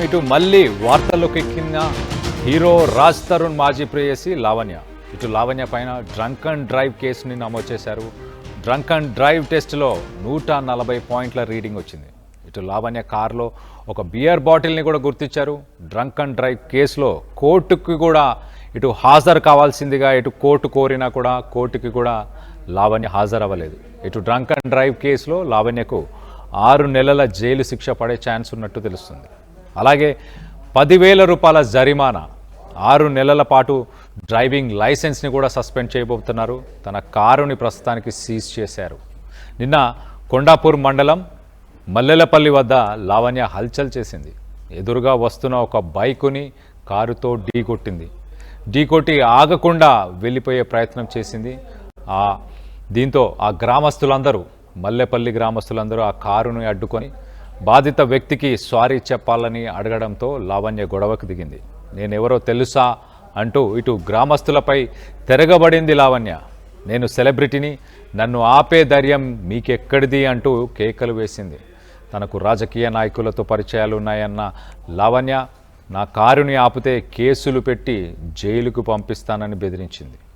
ఇటు మళ్ళీ వార్తల్లోకి ఎక్కిన హీరో రాజ్ తరుణ్ మాజీ ప్రేయసి లావణ్య. ఇటు లావణ్య పైన డ్రంక్ అండ్ డ్రైవ్ కేసుని నమోదు చేశారు. డ్రంక్ అండ్ డ్రైవ్ టెస్ట్లో 140 పాయింట్ల రీడింగ్ వచ్చింది. ఇటు లావణ్య కారులో ఒక బియర్ బాటిల్ని కూడా గుర్తించారు. డ్రంక్ అండ్ డ్రైవ్ కేసులో కోర్టుకి కూడా ఇటు హాజరు కావాల్సిందిగా ఇటు కోర్టు కోరినా కూడా కోర్టుకి కూడా లావణ్య హాజరు అవ్వలేదు. ఇటు డ్రంక్ అండ్ డ్రైవ్ కేసులో లావణ్యకు 6 నెలల జైలు శిక్ష పడే ఛాన్స్ ఉన్నట్టు తెలుస్తుంది. అలాగే 10,000 రూపాయల జరిమానా, 6 నెలల పాటు డ్రైవింగ్ లైసెన్స్ని కూడా సస్పెండ్ చేయబోతున్నారు. తన కారుని ప్రస్తుతానికి సీజ్ చేశారు. నిన్న కొండాపూర్ మండలం మల్లెలపల్లి వద్ద లావణ్య హల్చల్ చేసింది. ఎదురుగా వస్తున్న ఒక బైకుని కారుతో ఢీకొట్టింది. ఢీకొట్టి ఆగకుండా వెళ్ళిపోయే ప్రయత్నం చేసింది. దీంతో ఆ గ్రామస్తులందరూ, మల్లెపల్లి గ్రామస్తులందరూ ఆ కారుని అడ్డుకొని బాధిత వ్యక్తికి సారీ చెప్పాలని అడగడంతో లావణ్య గొడవకు దిగింది. నేనెవరో తెలుసా అంటూ ఇటు గ్రామస్తులపై తిరగబడింది లావణ్య. నేను సెలబ్రిటీని, నన్ను ఆపే ధైర్యం మీకెక్కడిది అంటూ కేకలు వేసింది. తనకు రాజకీయ నాయకులతో పరిచయాలు ఉన్నాయన్న లావణ్య నా కారుని ఆపితే కేసులు పెట్టి జైలుకు పంపిస్తానని బెదిరించింది.